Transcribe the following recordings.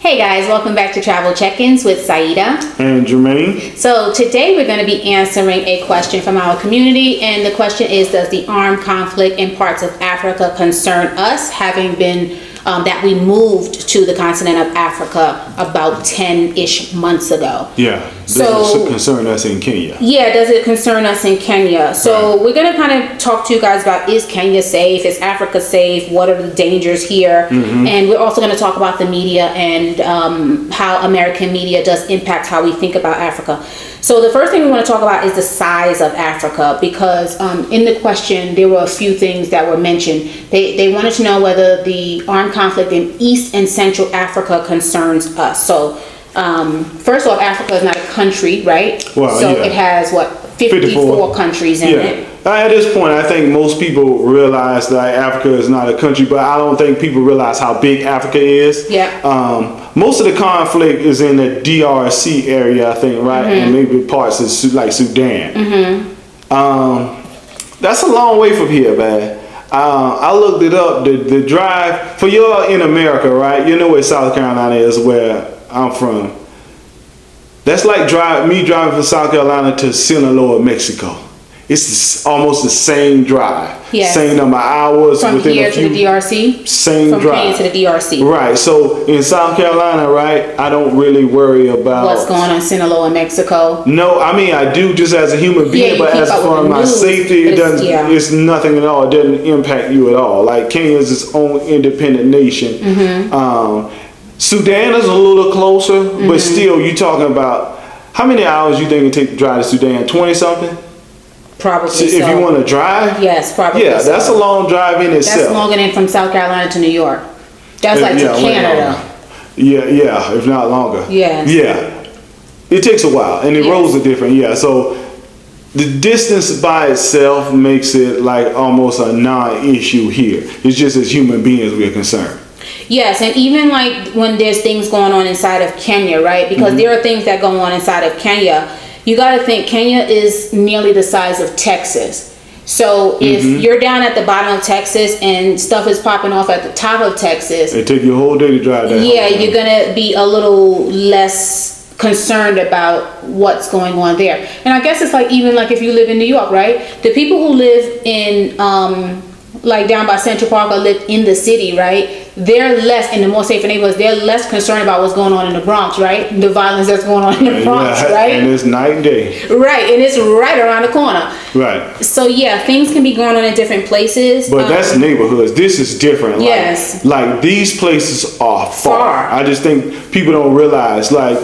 Hey guys, welcome back to Travel Check-ins with Saidah and Germaine. So today we're going to be answering a question from our community, and the question is, does the armed conflict in parts of Africa concern us, having been that we moved to the continent of Africa about 10-ish months ago? Yeah, does it concern us in Kenya? Yeah, does it concern us in Kenya? So we're going to kind of talk to you guys about, is Kenya safe? Is Africa safe? What are the dangers here? And we're also going to talk about the media and how American media does impact how we think about Africa. So the first thing we want to talk about is the size of Africa, because in the question there were a few things that were mentioned. They wanted to know whether the armed conflict in East and Central Africa concerns us. So first off, Africa is not a country, right? Well, so it has 54 countries in it. At this point, I think most people realize that Africa is not a country, but I don't think people realize how big Africa is. Yeah. Most of the conflict is in the DRC area, I think, right? And maybe parts of like Sudan. That's a long way from here, man. I looked it up. The drive for y'all in America, right? You know where South Carolina is, where I'm from. That's like me driving from South Carolina to Sinaloa, Mexico. It's almost the same drive. Yes. Same number of hours. From here to the DRC? Same from drive. From here to the DRC. Right. So in South Carolina, right, I don't really worry about what's going on in Sinaloa, Mexico. No, I mean, I do just as a human being, but as for my safety, it doesn't. It's nothing at all. It doesn't impact you at all. Like Kenya is its own independent nation. Sudan is a little closer, but still, you're talking about how many hours you think it take to drive to Sudan? 20 something. Probably so. If you want to drive? Yes, probably. Yeah, so. That's a long drive in itself. That's longer than from South Carolina to New York. That's like to Canada. Yeah, if not longer. Yes. Yeah. It takes a while, and the roads are different. Yeah, so the distance by itself makes it like almost a non-issue here. It's just as human beings we're concerned. Yes, and even like when there's things going on inside of Kenya, right? Because there are things that go on inside of Kenya. You got to think Kenya is nearly the size of Texas. So if you're down at the bottom of Texas and stuff is popping off at the top of Texas, it take you a whole day to drive that. Yeah, you're going to be a little less concerned about what's going on there. And I guess it's like, even like if you live in New York, right? The people who live in like down by Central Park or live in the city, right? They're less, in the more safer neighborhoods, they're less concerned about what's going on in the Bronx, right? The violence that's going on in the Bronx, right? And it's night and day. Right, and it's right around the corner. Right. So yeah, things can be going on in different places. But that's neighborhoods. This is different. Yes. Like these places are far. I just think people don't realize, like,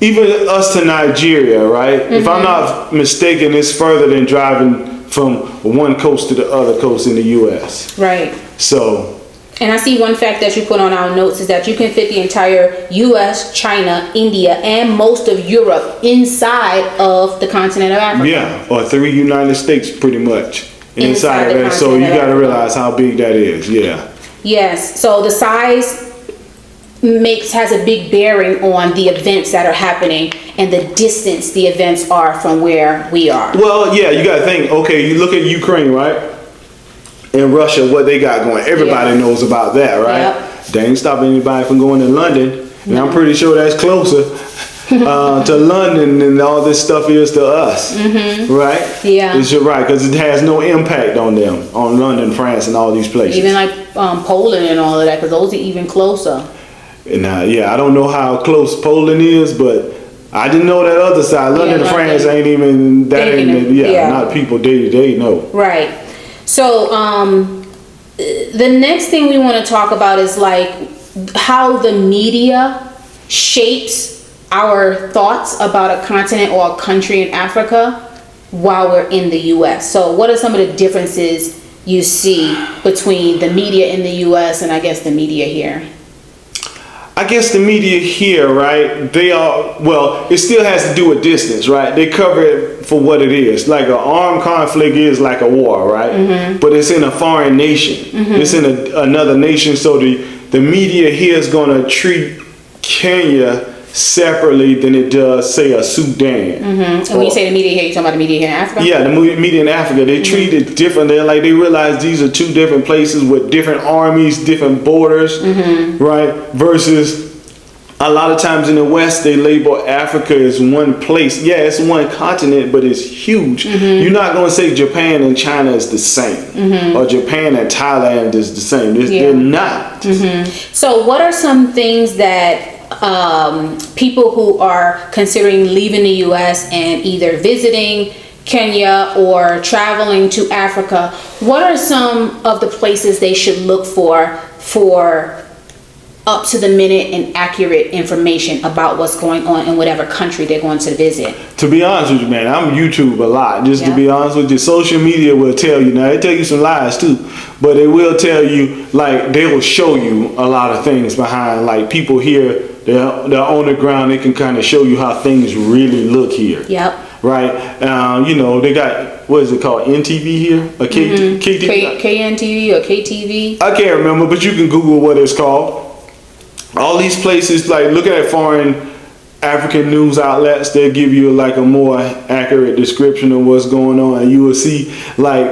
even us to Nigeria, right? If I'm not mistaken, it's further than driving from one coast to the other coast in the U.S. Right. So. And I see one fact that you put on our notes is that you can fit the entire U.S., China, India, and most of Europe inside of the continent of Africa. Yeah, or 3 United States pretty much inside of it. So you got to realize how big that is. Yeah. Yes. So the size has a big bearing on the events that are happening and the distance the events are from where we are. Well, yeah, you got to think, okay, you look at Ukraine, right? And Russia, what they got going. Everybody knows about that, right? Yep. They ain't stopping anybody from going to London. And I'm pretty sure that's closer to London than all this stuff is to us. Right? Yeah. You're right, because it has no impact on them, on London, France, and all these places. Even like Poland and all of that, because those are even closer. And I don't know how close Poland is, but I didn't know that other side. London and France ain't even, not people day to day, no. Right. So the next thing we want to talk about is like how the media shapes our thoughts about a continent or a country in Africa while we're in the U.S. So what are some of the differences you see between the media in the U.S. and I guess the media here? I guess the media here, right, they are, well, it still has to do with distance, right? They cover it for what it is. Like an armed conflict is like a war, right? But it's in a foreign nation. It's in another nation. So the media here is going to treat Kenya separately than it does, say, a Sudan. And when you say the media here, you're talking about the media here in Africa? Yeah, the media in Africa, they treat it different. They're like, they realize these are two different places with different armies, different borders, right? Versus a lot of times in the West, they label Africa as one place. Yeah, it's one continent, but it's huge. You're not going to say Japan and China is the same, or Japan and Thailand is the same. They're not. So what are some things that people who are considering leaving the U.S. and either visiting Kenya or traveling to Africa, what are some of the places they should look for up to the minute and accurate information about what's going on in whatever country they're going to visit? To be honest with you, man, I'm YouTube a lot. Just to be honest with you, social media will tell you. Now, they tell you some lies too, but they will tell you, like, they will show you a lot of things behind, like, people here, they're on the ground, they can kind of show you how things really look here. Right? You know, they got, what is it called, NTV here? Or KNTV or KTV? I can't remember, but you can Google what it's called. All these places, like, looking at foreign African news outlets, they'll give you like a more accurate description of what's going on, and you will see, like,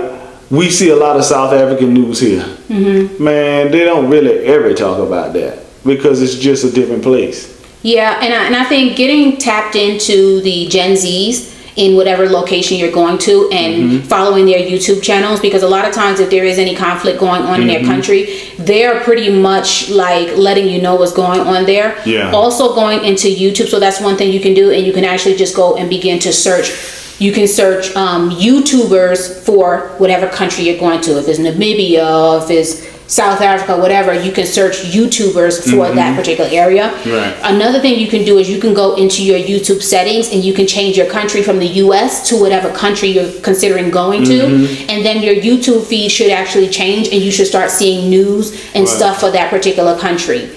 we see a lot of South African news here. Man, they don't really ever talk about that because it's just a different place. Yeah, and I think getting tapped into the Gen Zs in whatever location you're going to and following their YouTube channels, because a lot of times if there is any conflict going on in their country, they're pretty much like letting you know what's going on there. Also going into YouTube, so that's one thing you can do, and you can actually just go and begin to search. You can search YouTubers for whatever country you're going to. If it's Namibia, if it's South Africa, whatever, you can search YouTubers for that particular area. Another thing you can do is you can go into your YouTube settings and you can change your country from the US to whatever country you're considering going to, and then your YouTube feed should actually change and you should start seeing news and stuff for that particular country.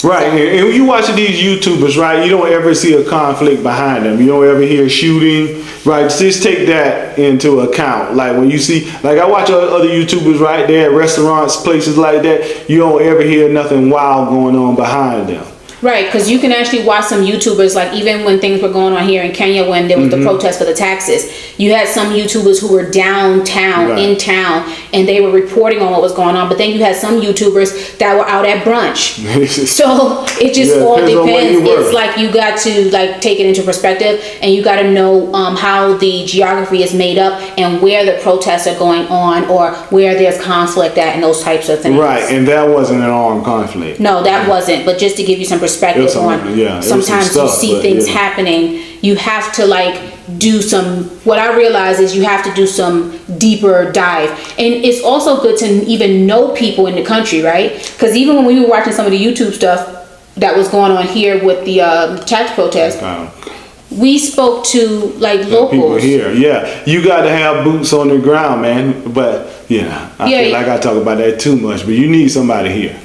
And when you watch these YouTubers, right, you don't ever see a conflict behind them. You don't ever hear shooting, right? Just take that into account. Like, when you see, like, I watch other YouTubers, right, they're at restaurants, places like that, you don't ever hear nothing wild going on behind them. Right, because you can actually watch some YouTubers, like even when things were going on here in Kenya when there was the protest for the taxes, you had some YouTubers who were downtown, in town, and they were reporting on what was going on, but then you had some YouTubers that were out at brunch. So it just all depends. It's like you got to like take it into perspective, and you got to know how the geography is made up and where the protests are going on or where there's conflict at and those types of things. Right, and that wasn't an armed conflict. No, that wasn't, but just to give you some perspective on sometimes you see things happening, you have to like do some, what I realize is you have to do some deeper dive, and it's also good to even know people in the country, right? Because even when we were watching some of the YouTube stuff that was going on here with the tax protest, we spoke to like locals. People here, you got to have boots on the ground, man. But I feel like I talk about that too much, but you need somebody here.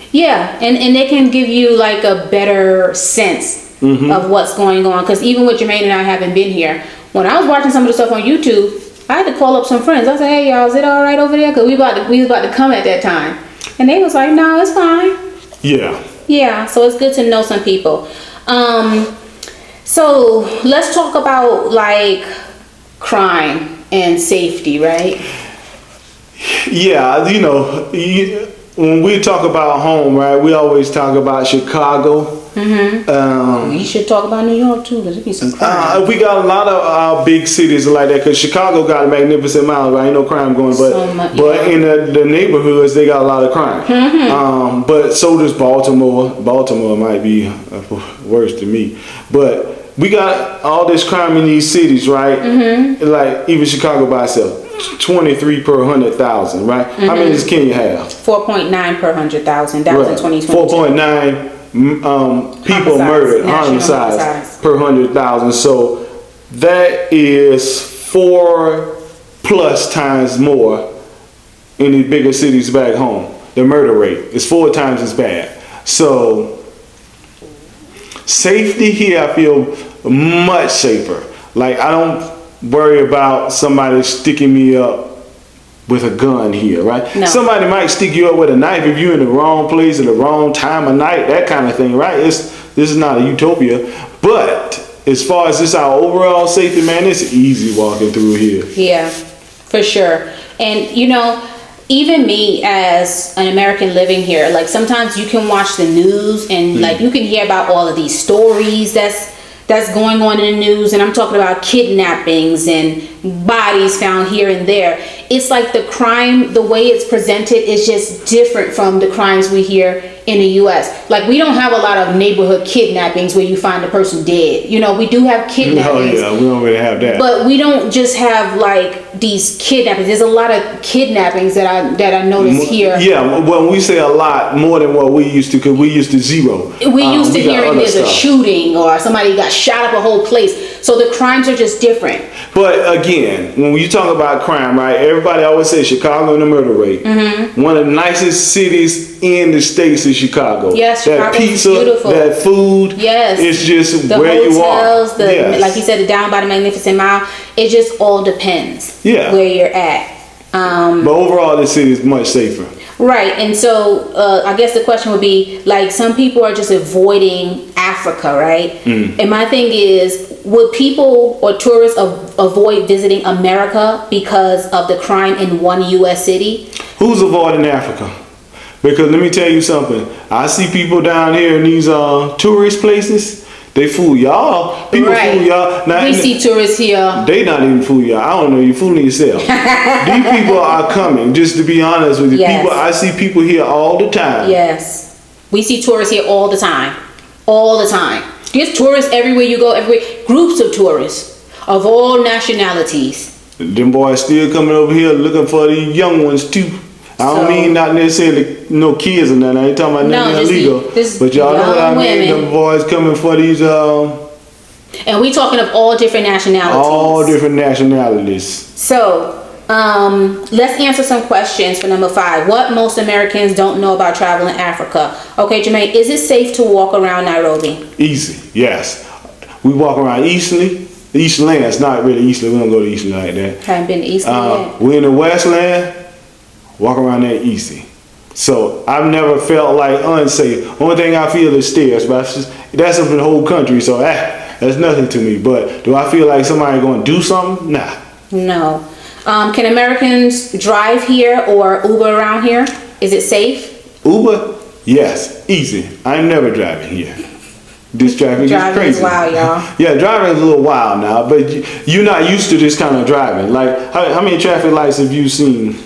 And they can give you like a better sense of what's going on. Because even with Germaine and I haven't been here, when I was watching some of the stuff on YouTube, I had to call up some friends. I said, "Hey y'all, is it all right over there?" Because we was about to come at that time, and they was like, "No, it's fine." So it's good to know some people. So let's talk about like crime and safety, right? When we talk about home, right, we always talk about Chicago. You should talk about New York too, because it be some crime. We got a lot of big cities like that, because Chicago got a magnificent mile, right? Ain't no crime going, but in the neighborhoods they got a lot of crime. But so does Baltimore. Baltimore might be worse to me, but we got all this crime in these cities, right? Like even Chicago by itself. 23 per 100,000, right? How many does Kenya have? 4.9 per 100,000. That was in 2022. 4.9 people murdered, homicides per 100,000. So that is 4+ times more in the bigger cities back home. The murder rate is 4 times as bad. So safety here, I feel much safer. Like I don't worry about somebody sticking me up with a gun here, right? No. Somebody might stick you up with a knife if you're in the wrong place at the wrong time of night, that kind of thing, right? It's This is not a utopia. But as far as just our overall safety, man, it's easy walking through here. Yeah, for sure. And even me as an American living here, like sometimes you can watch the news and like you can hear about all of these stories that's going on in the news, and I'm talking about kidnappings and bodies found here and there. It's like the crime, the way it's presented is just different from the crimes we hear in the US. Like we don't have a lot of neighborhood kidnappings where you find the person dead. We do have kidnappings. Oh yeah, we don't really have that. But we don't just have like these kidnappings. There's a lot of kidnappings that I notice here. Yeah, when we say a lot, more than what we used to, because we used to zero. We used to hearing there's a shooting or somebody got shot up a whole place. So the crimes are just different. But again, when you talk about crime, right? Everybody always says Chicago and the murder rate. Mm-hmm. One of the nicest cities in the States is Chicago. Yes, that Chicago's pizza, beautiful. that food. Yes, it's just the where hotels, you are. Yes. Like you said, the down by the Magnificent Mile. It just all depends. Yeah. Where you're at. But overall, the city is much safer. Right, and so I guess the question would be, like, some people are just avoiding Africa, right? And my thing is, would people or tourists avoid visiting America because of the crime in one U.S. city? Who's avoiding Africa? Because let me tell you something. I see people down here in these tourist places. They fool y'all. People fool y'all. Now, we see tourists here. They not even fool y'all. I don't know. You fooling yourself. These people are coming. Just to be honest with you, Yes. I see people here all the time. Yes, we see tourists here all the time. All the time. There's tourists everywhere you go. Everywhere. Groups of tourists of all nationalities. Them boys still coming over here looking for these young ones too. I don't mean not necessarily no kids or nothing. I ain't talking about nothing illegal. But y'all know what I mean. Them boys coming for these. And we talking of all different nationalities. All different nationalities. So let's answer some questions for number 5. What most Americans don't know about travel in Africa? Okay, Germaine, is it safe to walk around Nairobi? Easy, yes. We walk around Eastland. Eastland, it's not really Eastland. We don't go to Eastland like that. Haven't been to Eastland yet. We're in the Westland. Walk around there easy. So I've never felt like unsafe. Only thing I feel is stairs, but that's up in the whole country, so that's nothing to me. But do I feel like somebody going to do something? Nah. No. Can Americans drive here or Uber around here? Is it safe? Uber? Yes. Easy. I'm never driving here. This traffic is crazy. Driving is wild, y'all. Yeah, driving is a little wild now, but you're not used to this kind of driving. Like, how many traffic lights have you seen?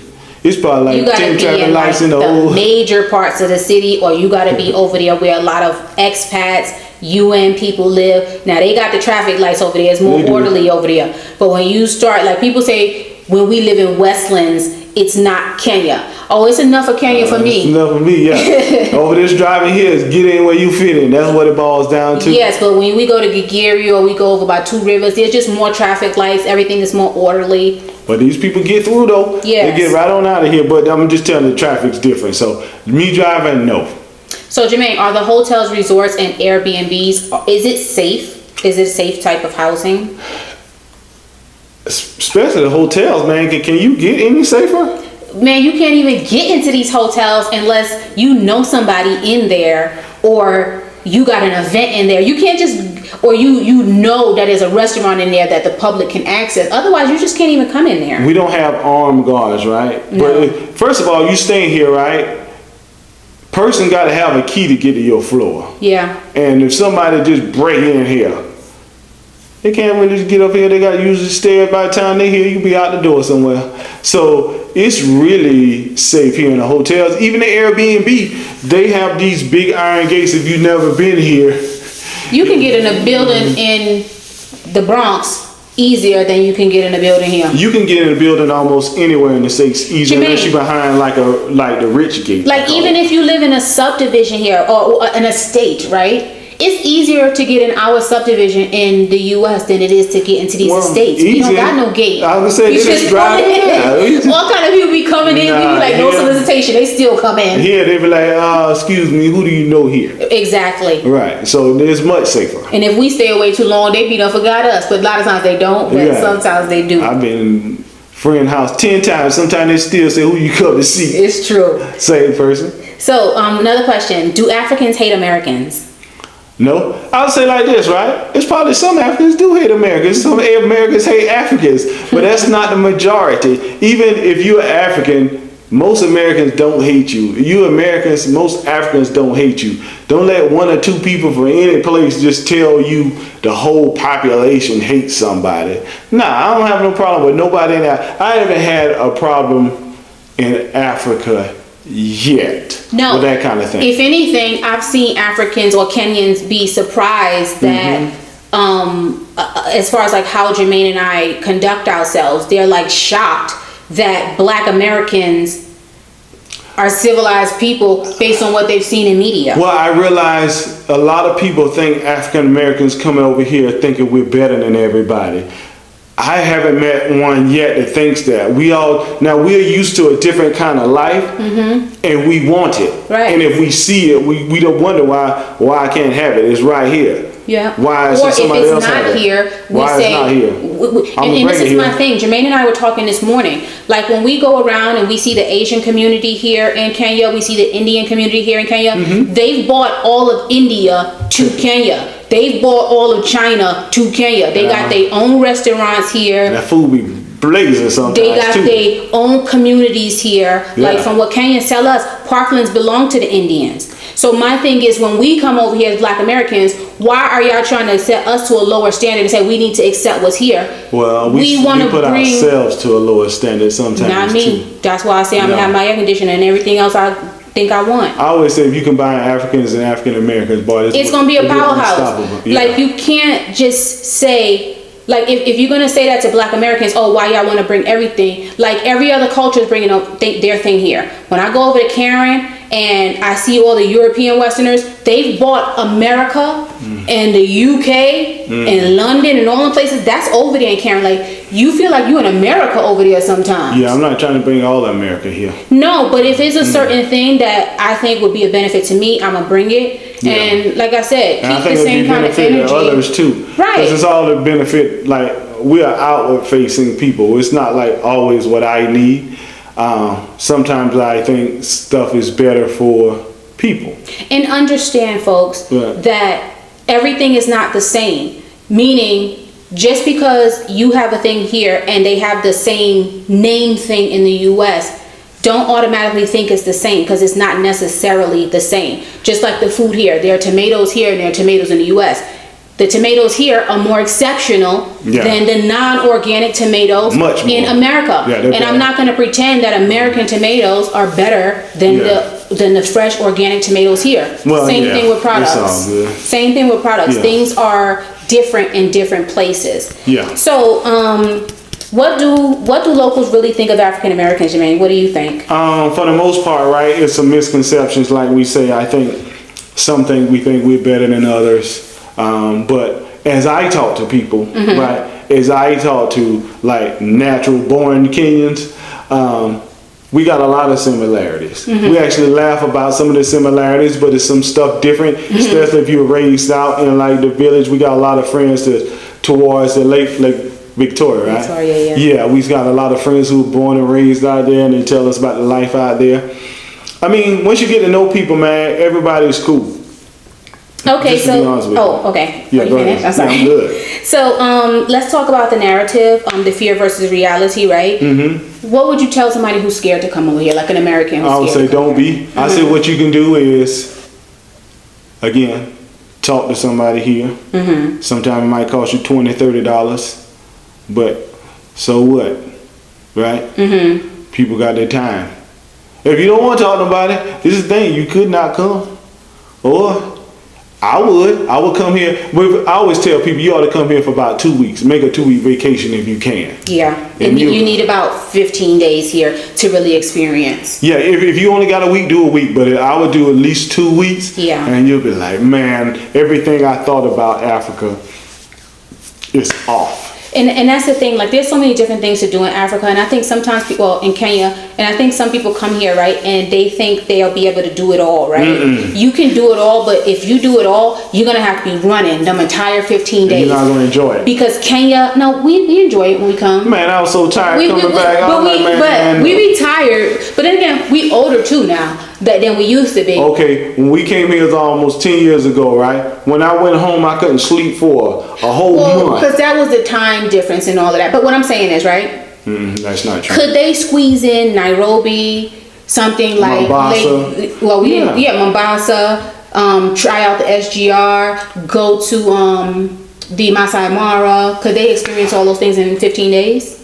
It's probably like 10 traffic lights in the whole major parts of the city, or you got to be over there where a lot of expats, UN people live. Now they got the traffic lights over there. It's more orderly over there. But when you start, like people say, when we live in Westlands, it's not Kenya. Oh, it's enough for Kenya for me. It's enough for me, yeah. Over this driving here is get in where you fit in. That's what it boils down to. Yes, but when we go to Gigiri or we go over by Two Rivers, there's just more traffic lights. Everything is more orderly. But these people get through though. Yes. They get right on out of here. But I'm just telling you, the traffic's different. So me driving, no. So Germaine, are the hotels, resorts, and Airbnbs, is it safe? Is it a safe type of housing? Especially the hotels, man. Can you get any safer? Man, you can't even get into these hotels unless you know somebody in there or you got an event in there. You can't just, or you know that there's a restaurant in there that the public can access. Otherwise, you just can't even come in there. We don't have armed guards, right? No. But first of all, you staying here, right? Person got to have a key to get to your floor. Yeah. And if somebody just break in here, they can't really just get up here. They got to use the stairs. By the time they here, you be out the door somewhere. So it's really safe here in the hotels. Even the Airbnb, they have these big iron gates. If you've never been here, you can get in a building in the Bronx easier than you can get in a building here. You can get in a building almost anywhere in the States easier unless you're behind like the rich gate. Like even if you live in a subdivision here or an estate, right? It's easier to get in our subdivision in the U.S. than it is to get into these estates. We don't got no gate. I was gonna say, you just drive in. All kind of people be coming in. We be like, no solicitation. They still come in. Here they be like, excuse me, who do you know here? Exactly. Right. So it's much safer. And if we stay away too long, they be done forgot us. But a lot of times they don't. But sometimes they do. I've been in friend house 10 times. Sometimes they still say, who you come to see? It's true. Same person. So another question: do Africans hate Americans? No, I would say like this, right? It's probably some Africans do hate Americans. Some Americans hate Africans, but that's not the majority. Even if you're African, most Americans don't hate you. Most Africans don't hate you. Don't let one or two people from any place just tell you the whole population hates somebody. Nah, I don't have no problem with nobody in that. I haven't had a problem in Africa yet with that kind of thing. If anything, I've seen Africans or Kenyans be surprised that as far as like how Germaine and I conduct ourselves, they're like shocked that Black Americans are civilized people based on what they've seen in media. Well, I realize a lot of people think African Americans coming over here thinking we're better than everybody. I haven't met one yet that thinks that. We're used to a different kind of life, and we want it. Right. And if we see it, we don't wonder why I can't have it. It's right here. Yeah. Why is or somebody if else it's have not it? here, we Why say. It's not here? And this is my thing. Germaine and I were talking this morning. Like when we go around and we see the Asian community here in Kenya, we see the Indian community here in Kenya. They've bought all of India to Kenya. They've bought all of China to Kenya. They got their own restaurants here. That food be blazing sometimes They got too. their own communities here. Like from what Kenyans tell us, parklands belong to the Indians. So my thing is, when we come over here as Black Americans, why are y'all trying to set us to a lower standard and say we need to accept what's here? Well, we want to put bring ourselves to a lower standard sometimes. Not me. Too. That's why I say I'm gonna have my air conditioner and everything else I think I want. I always say if you combine Africans and African Americans, boy, It's gonna be a powerhouse. Like you can't just say. Like if you're gonna say that to Black Americans, oh, why y'all want to bring everything? Like every other culture is bringing up their thing here. When I go over to Karen and I see all the European Westerners, they've bought America and the UK and London and all the places that's over there in Karen. Like you feel like you're in America over there sometimes. Yeah, I'm not trying to bring all of America here. No, but if it's a certain thing that I think would be a benefit to me, I'm gonna bring it. Yeah. And like I said, And keep the same kind of energy. To others too, right? Because it's all to benefit. Like we are outward-facing people. It's not like always what I need. Sometimes I think stuff is better for people. And understand, folks, that everything is not the same. Meaning, just because you have a thing here and they have the same name thing in the U.S., don't automatically think it's the same, because it's not necessarily the same. Just like the food here. There are tomatoes here and there are tomatoes in the U.S. The tomatoes here are more exceptional than the non-organic tomatoes in America. And I'm not going to pretend that American tomatoes are better than the fresh organic tomatoes here. Well, Same thing with products. Same thing with products. Yeah. Things are different in different places. Yeah. So, what do locals really think of African Americans, Germaine? What do you think? For the most part, right, it's some misconceptions. Like we say, I think some things we think we're better than others. But as I talk to people, right, as I talk to like natural born Kenyans, we got a lot of similarities. We actually laugh about some of the similarities, but it's some stuff different, especially if you were raised out in like the village. We got a lot of friends towards the Lake Victoria, right? Victoria, yeah, we got a lot of friends who were born and raised out there, and they tell us about the life out there. I mean, once you get to know people, man, everybody's cool. Okay, okay. Yeah, go ahead. I'm sorry. Yeah, I'm good. So, let's talk about the narrative, the fear versus reality, right? What would you tell somebody who's scared to come over here, like an American who's I would scared say don't be. I say what you can do is, again, talk to somebody here. Sometimes it might cost you $20, $30, but so what, right? People got their time. If you don't want to talk to nobody, this is the thing, you could not come. Or I would come here. But I always tell people you ought to come here for about 2 weeks. Make a 2-week vacation if you can. Yeah, and you need about 15 days here to really experience. Yeah, if you only got a week, do a week. But I would do at least 2 weeks. Yeah. And you'll be like, man, everything I thought about Africa is off. And that's the thing, like there's so many different things to do in Africa, and I think sometimes people in Kenya, and I think some people come here, right, and they think they'll be able to do it all, right? You can do it all, but if you do it all, you're going to have to be running the entire 15 days. You're not going to enjoy it. Because Kenya, no, we enjoy it when we come. Man, I was so tired coming back. But we be tired. But then again, we older too now. than we used to be. Okay, when we came here, it was almost 10 years ago, right? When I went home, I couldn't sleep for a whole month. Because that was the time difference and all of that. But what I'm saying is, right? That's not true. Could they squeeze in Nairobi, something like Mombasa? Mombasa, try out the SGR, go to the Masai Mara? Could they experience all those things in 15 days?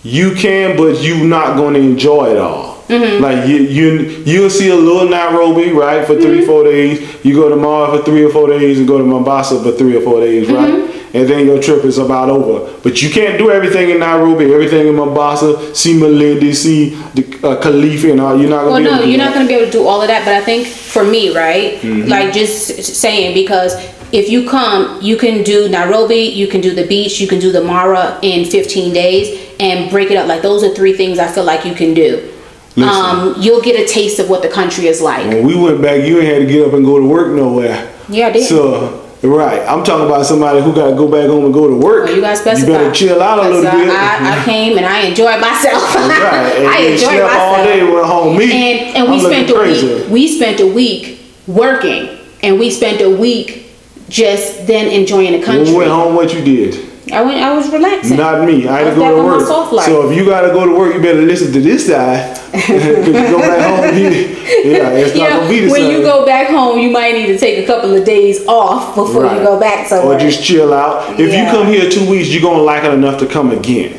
You can, but you're not going to enjoy it all. Like you'll see a little Nairobi, right, for 3-4 days. You go to Mara for 3 or 4 days, and go to Mombasa for 3 or 4 days, right? And then your trip is about over. But you can't do everything in Nairobi, everything in Mombasa. See Malindi, see the Khalifa, and all. You're not going to. Well, no, you're not going to be able to do all of that. But I think for me, right, like just saying, because if you come, you can do Nairobi, you can do the beach, you can do the Mara in 15 days, and break it up. Like those are 3 things I feel like you can do. Listen, you'll get a taste of what the country is like. when we went back, you ain't had to get up and go to work nowhere. Yeah, I did. So, right, I'm talking about somebody who got to go back home and go to work. Well, you guys specify. You better chill out a little bit. I came and I enjoyed myself. Right, and I enjoyed myself all day. Went home. And we spent a week. We spent a week working, and we spent a week just then enjoying the country. When we went home, what you did? I was relaxing. Not me. I had to go to work. So if you got to go to work, you better listen to this side. Because you go back home, it's not going to be the same. When you go back home, you might need to take a couple of days off before you go back somewhere. Or just chill out. If you come here 2 weeks, you're going to like it enough to come again.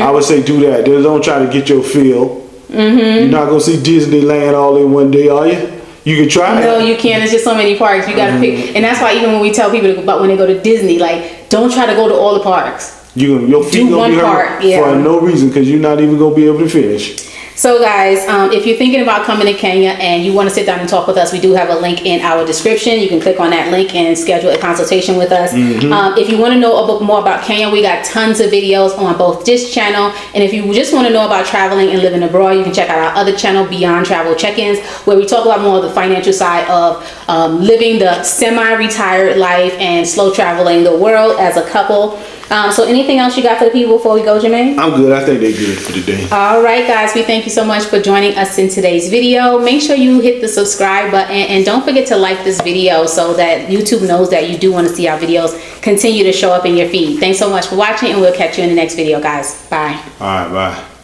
I would say do that. Just don't try to get your feel. You're not going to see Disneyland all in one day, are you? You can try it. No, you can't. There's just so many parks. You got to pick. And that's why even when we tell people about when they go to Disney, like, don't try to go to all the parks. Your feet going to be hurt for no reason because you're not even going to be able to finish. So guys, if you're thinking about coming to Kenya and you want to sit down and talk with us, we do have a link in our description. You can click on that link and schedule a consultation with us. If you want to know a bit more about Kenya, we got tons of videos on both this channel. And if you just want to know about traveling and living abroad, you can check out our other channel, Beyond Travel Check-ins, where we talk about more of the financial side of living the semi-retired life and slow traveling the world as a couple. So anything else you got for the people before we go, Germaine? I'm good. I think they're good for today. All right, guys. We thank you so much for joining us in today's video. Make sure you hit the subscribe button and don't forget to like this video so that YouTube knows that you do want to see our videos continue to show up in your feed. Thanks so much for watching, and we'll catch you in the next video, guys. Bye. All right, bye.